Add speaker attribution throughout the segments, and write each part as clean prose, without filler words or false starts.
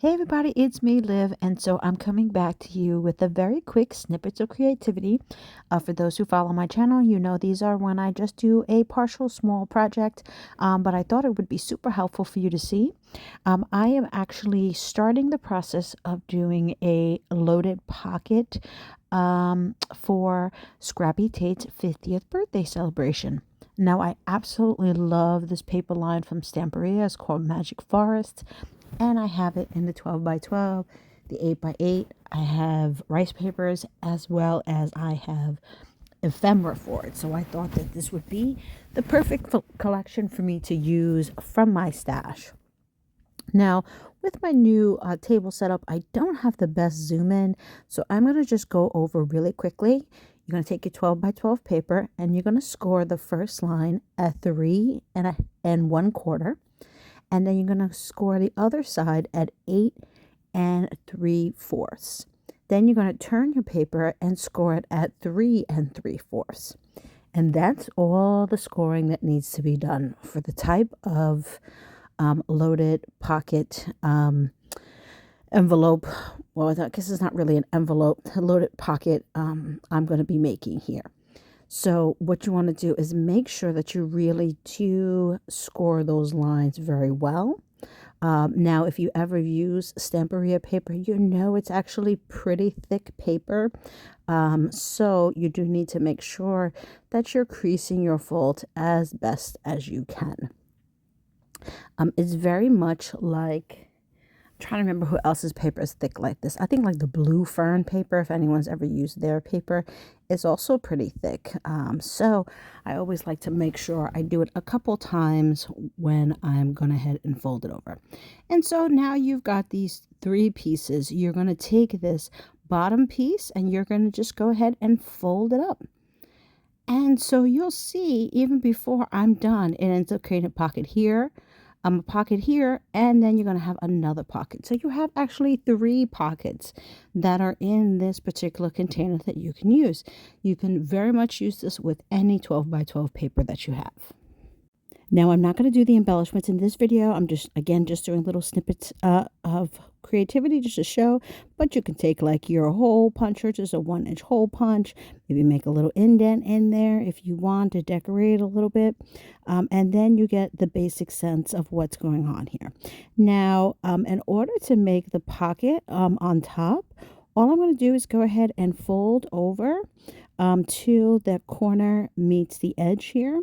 Speaker 1: Hey everybody, it's me, Liv, and so I'm coming back to you with a very quick snippets of creativity. For those who follow my channel, you know these are when I just do a partial small project, but I thought it would be super helpful for you to see. I am actually starting the process of doing a loaded pocket for Scrappy Tate's 50th birthday celebration. Now, I absolutely love this paper line from Stamperia. It's called Magic Forest, and I have it in the 12 by 12, the 8 by 8. I have rice papers as well as I have ephemera for it. So I thought that this would be the perfect collection for me to use from my stash. Now, with my new table setup, I don't have the best zoom in, so I'm going to just go over really quickly. You're going to take your 12 by 12 paper and you're going to score the first line at 3 and 1/4. And then you're going to score the other side at 8 and 3/4. Then you're going to turn your paper and score it at 3 and 3/4. And that's all the scoring that needs to be done for the type of loaded pocket envelope. Well, I guess it's not really an envelope, a loaded pocket I'm going to be making here. So what you want to do is make sure that you really do score those lines very well. Now, if you ever use Stamperia paper, you know it's actually pretty thick paper. So you do need to make sure that you're creasing your fold as best as you can. It's very much like, trying to remember who else's paper is thick like this. I think like the blue fern paper, if anyone's ever used their paper, is also pretty thick. So I always like to make sure I do it a couple times when I'm going to head and fold it over. And so now you've got these 3 pieces. You're going to take this bottom piece and you're going to just go ahead and fold it up. And so you'll see, even before I'm done, it ends up creating a pocket here, a pocket here, and then you're going to have another pocket. So you have actually 3 pockets that are in this particular container that you can use. You can very much use this with any 12 by 12 paper that you have. Now, I'm not going to do the embellishments in this video. I'm just doing little snippets of creativity just to show. But you can take like your hole puncher, just a 1-inch hole punch. Maybe make a little indent in there if you want to decorate a little bit. And then you get the basic sense of what's going on here. Now, in order to make the pocket on top, all I'm going to do is go ahead and fold over till the corner meets the edge here.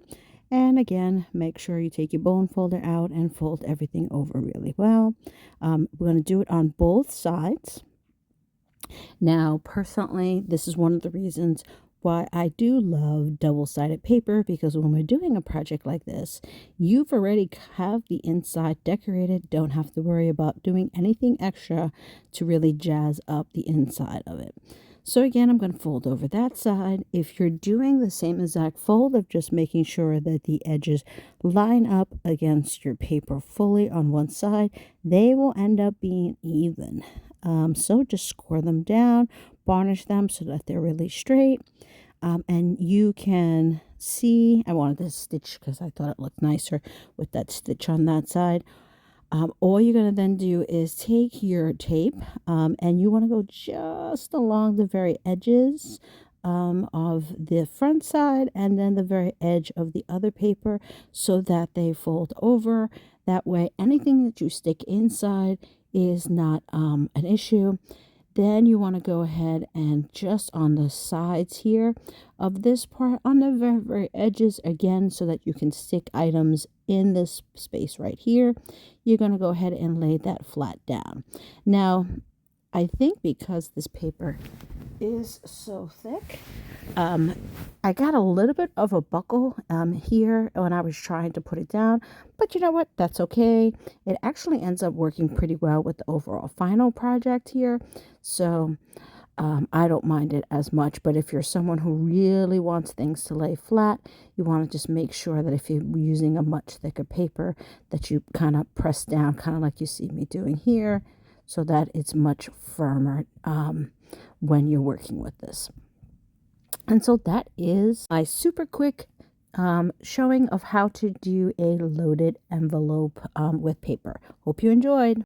Speaker 1: And make sure you take your bone folder out and fold everything over really well. We're going to do it on both sides. Now, personally, this is one of the reasons why I do love double-sided paper, because when we're doing a project like this, you've already have the inside decorated, don't have to worry about doing anything extra to really jazz up the inside of it. So again, I'm going to fold over that side. If you're doing the same exact fold of just making sure that the edges line up against your paper fully on one side, they will end up being even. So just score them down, varnish them so that they're really straight. And you can see, I wanted this stitch because I thought it looked nicer with that stitch on that side. All you're going to then do is take your tape and you want to go just along the very edges of the front side and then the very edge of the other paper so that they fold over. That way, anything that you stick inside is not an issue. Then you want to go ahead and just on the sides here of this part, on the very, very edges, again, so that you can stick items in this space right here, you're going to go ahead and lay that flat down. Now, I think because this paper is so thick, I got a little bit of a buckle here when I was trying to put it down, but you know what, that's okay. It actually ends up working pretty well with the overall final project here, so I don't mind it as much. But if you're someone who really wants things to lay flat, you want to just make sure that if you're using a much thicker paper, that you kind of press down, kind of like you see me doing here, so that it's much firmer when you're working with this. And so that is my super quick showing of how to do a loaded envelope with paper. Hope you enjoyed.